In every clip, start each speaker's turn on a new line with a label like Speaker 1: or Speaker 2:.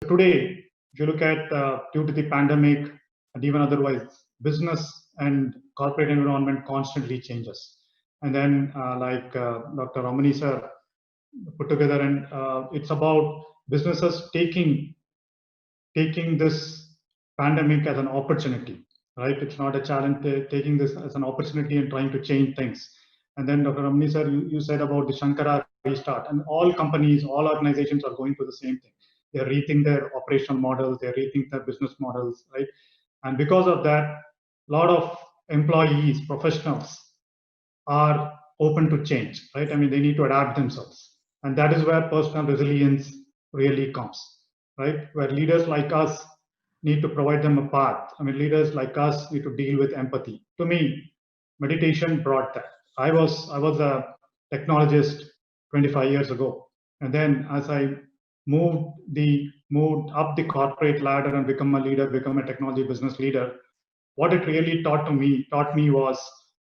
Speaker 1: today, if you look at due to the pandemic and even otherwise, business and corporate environment constantly changes. And then, Dr. Ramani sir put together, and it's about businesses taking this pandemic as an opportunity, right? It's not a challenge. They're taking this as an opportunity and trying to change things. And then, Dr. Ramani sir, you said about the Shankara restart, and all companies, all organizations are going through the same thing. They're rethinking their operational models, they're rethinking their business models, right? And because of that, a lot of employees, professionals are open to change, right? I mean, they need to adapt themselves. And that is where personal resilience really comes, right? Where leaders like us need to provide them a path. I mean, leaders like us need to deal with empathy. To me, meditation brought that. I was a technologist 25 years ago. And then as I moved up the corporate ladder and become a leader, become a technology business leader, what it really taught me was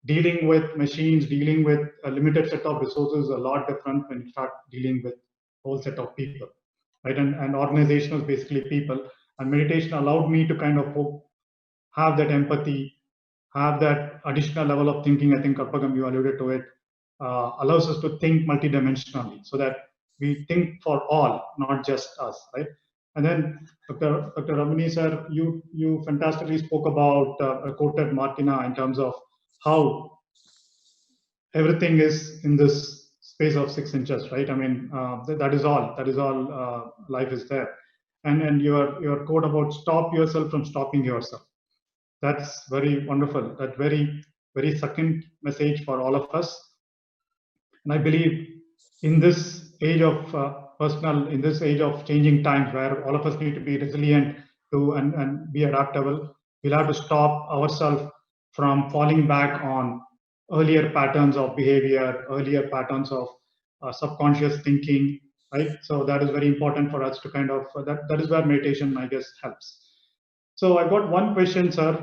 Speaker 1: dealing with machines, dealing with a limited set of resources, a lot different when you start dealing with a whole set of people, right? And organization is basically people. And meditation allowed me to kind of have that empathy, have that additional level of thinking. I think Karpagam, you alluded to it, allows us to think multidimensionally so that we think for all, not just us, right? And then Dr. Ramani sir, you fantastically spoke about quoted Martina in terms of how everything is in this space of 6 inches, right? I mean, that is all. That is all. Life is there, and your quote about stop yourself from stopping yourself. That's very wonderful. That very succinct message for all of us. And I believe in this age of in this age of changing times, where all of us need to be resilient and be adaptable, we'll have to stop ourselves from falling back on earlier patterns of behavior, earlier patterns of subconscious thinking, right? So that is very important for us to kind of that is where meditation, I guess, helps. So I've got one question, sir,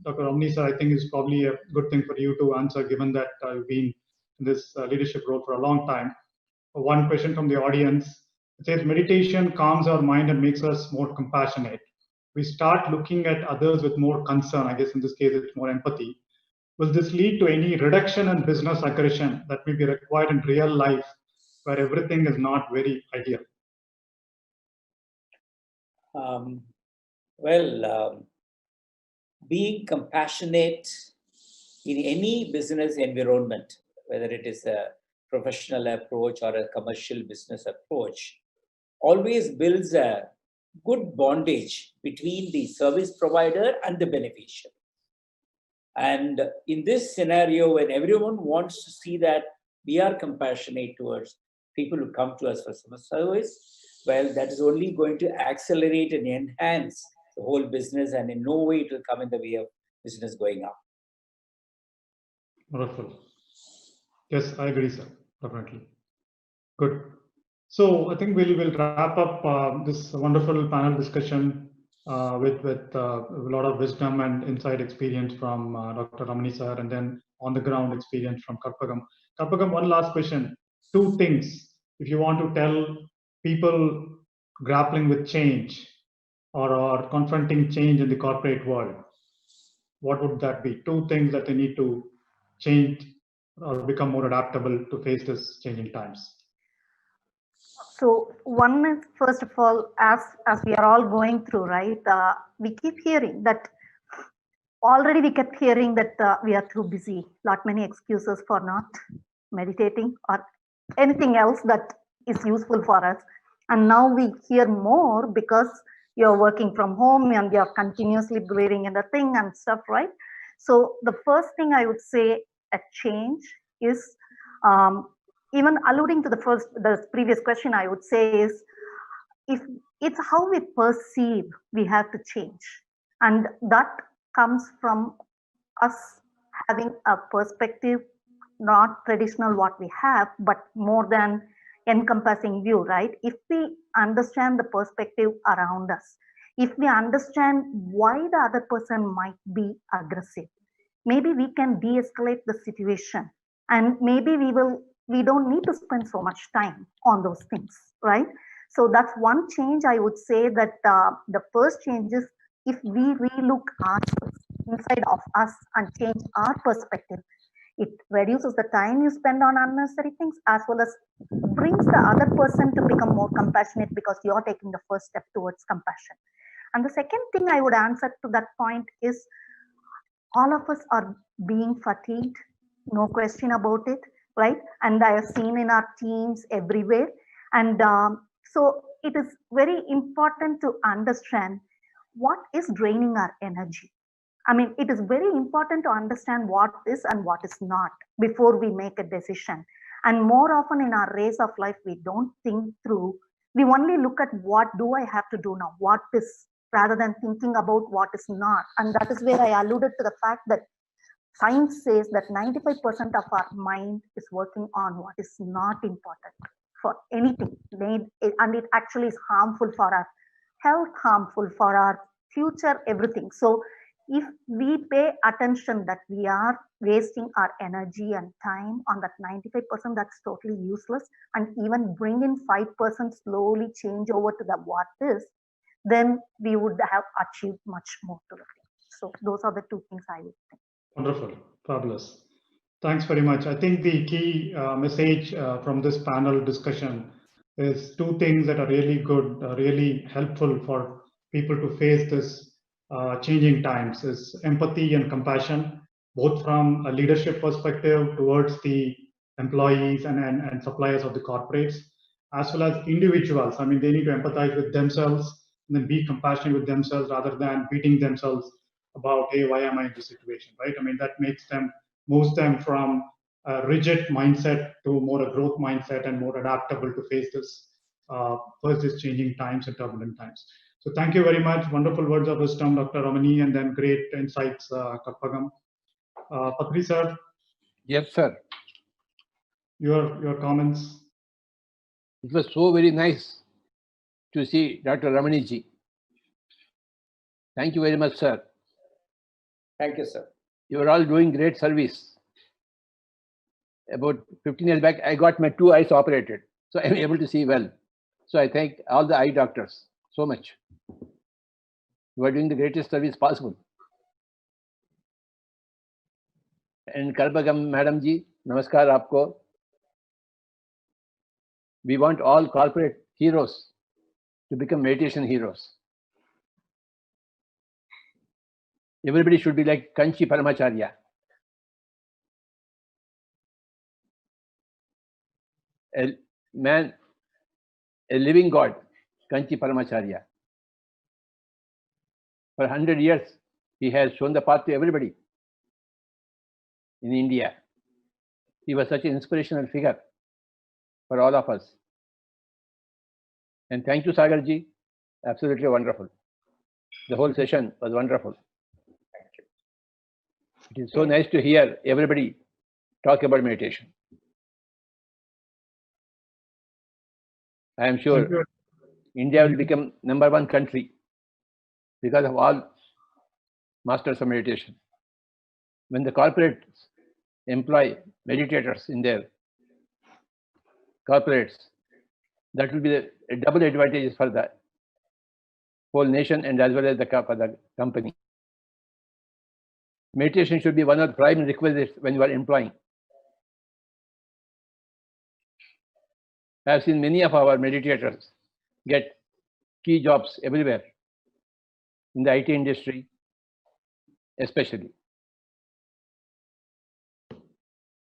Speaker 1: Dr. Omni, sir. I think is probably a good thing for you to answer, given that you've been in this leadership role for a long time. One question from the audience. It says, meditation calms our mind and makes us more compassionate. We start looking at others with more concern. I guess in this case, it's more empathy. Will this lead to any reduction in business aggression that may be required in real life, where everything is not very ideal?
Speaker 2: Being compassionate in any business environment, whether it is a professional approach or a commercial business approach, always builds a good bondage between the service provider and the beneficiary. And in this scenario, when everyone wants to see that we are compassionate towards people who come to us for some service, well, that is only going to accelerate and enhance the whole business, and in no way it will come in the way of business going up.
Speaker 1: Wonderful. Yes, I agree, sir. Definitely. Good. So I think we'll wrap up this wonderful panel discussion with a lot of wisdom and inside experience from Dr. Ramani sir, and then on the ground experience from Karpagam. Karpagam, one last question. Two things, if you want to tell people grappling with change or confronting change in the corporate world, what would that be? Two things that they need to change or become more adaptable to face this changing times.
Speaker 3: So one is, first of all, as we are all going through, right, we keep hearing that already we kept hearing that we are too busy, many excuses for not meditating or anything else that is useful for us. And now we hear more because you're working from home and you're continuously breathing in the thing and stuff, right? So the first thing I would say a change is, even alluding to the previous question, I would say is, if it's how we perceive, we have to change. And that comes from us having a perspective, not traditional what we have, but more than encompassing view, right? If we understand the perspective around us, if we understand why the other person might be aggressive, maybe we can de-escalate the situation, and maybe we don't need to spend so much time on those things, right? So that's one change I would say, that the first change is if we relook ourselves inside of us and change our perspective, it reduces the time you spend on unnecessary things, as well as brings the other person to become more compassionate because you're taking the first step towards compassion. And the second thing I would answer to that point is, all of us are being fatigued, no question about it, right? And I have seen in our teams everywhere. And so it is very important to understand what is draining our energy. I mean, it is very important to understand what is and what is not before we make a decision. And more often in our race of life, we don't think through. We only look at what do I have to do now, what is, rather than thinking about what is not. And that is where I alluded to the fact that science says that 95% of our mind is working on what is not important for anything. And it actually is harmful for our health, harmful for our future, everything. So if we pay attention that we are wasting our energy and time on that 95%, that's totally useless, and even bring in 5%, slowly change over to the what is, then we would have achieved much more to the thing. So those are the two things I would think.
Speaker 1: Wonderful, fabulous. Thanks very much. I think the key message from this panel discussion is two things that are really good, really helpful for people to face this changing times, is empathy and compassion, both from a leadership perspective towards the employees and suppliers of the corporates, as well as individuals. I mean, they need to empathize with themselves and then be compassionate with themselves rather than beating themselves about, hey, why am I in this situation, right? I mean, that moves them from a rigid mindset to more a growth mindset and more adaptable to face this changing times and turbulent times. So thank you very much. Wonderful words of wisdom, Dr. Ramani, and then great insights, Karpagam. Patri sir.
Speaker 4: Yes, sir.
Speaker 1: Your comments.
Speaker 4: It was so very nice to see Dr. Ramani ji. Thank you very much, sir.
Speaker 2: Thank you, sir.
Speaker 4: You are all doing great service. About 15 years back, I got my 2 eyes operated, so I'm able to see well. So I thank all the eye doctors so much. You are doing the greatest service possible. And Karpagam Madam ji, namaskar aapko. We want all corporate heroes to become meditation heroes. Everybody should be like Kanchi Paramacharya. A man, a living God, Kanchi Paramacharya. For 100 years, he has shown the path to everybody in India. He was such an inspirational figure for all of us. And thank you, Sagarji. Absolutely wonderful. The whole session was wonderful.
Speaker 2: Thank you.
Speaker 4: It is so nice to hear everybody talk about meditation. I am sure India will become #1 country because of all masters of meditation. When the corporates employ meditators in their corporates, that will be a double advantage for the whole nation and as well as for the company. Meditation should be one of the prime requisites when you are employing. I have seen many of our meditators get key jobs everywhere, in the IT industry especially.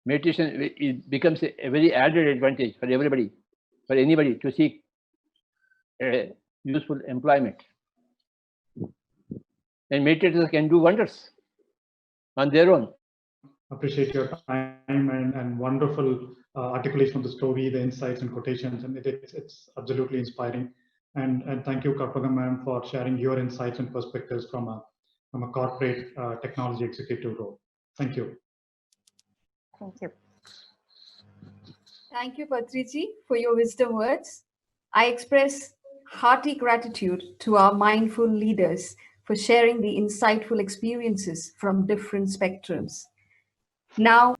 Speaker 4: Meditation becomes a very added advantage for everybody, for anybody to seek a useful employment. And meditators can do wonders on their own.
Speaker 1: Appreciate your time and wonderful articulation of the story, the insights and quotations, and it's absolutely inspiring. And thank you, Karpagam ma'am, for sharing your insights and perspectives from a corporate technology executive role. Thank you.
Speaker 3: Thank you.
Speaker 5: Thank you, Patriji, for your wisdom words. I express hearty gratitude to our mindful leaders for sharing the insightful experiences from different spectrums. Now,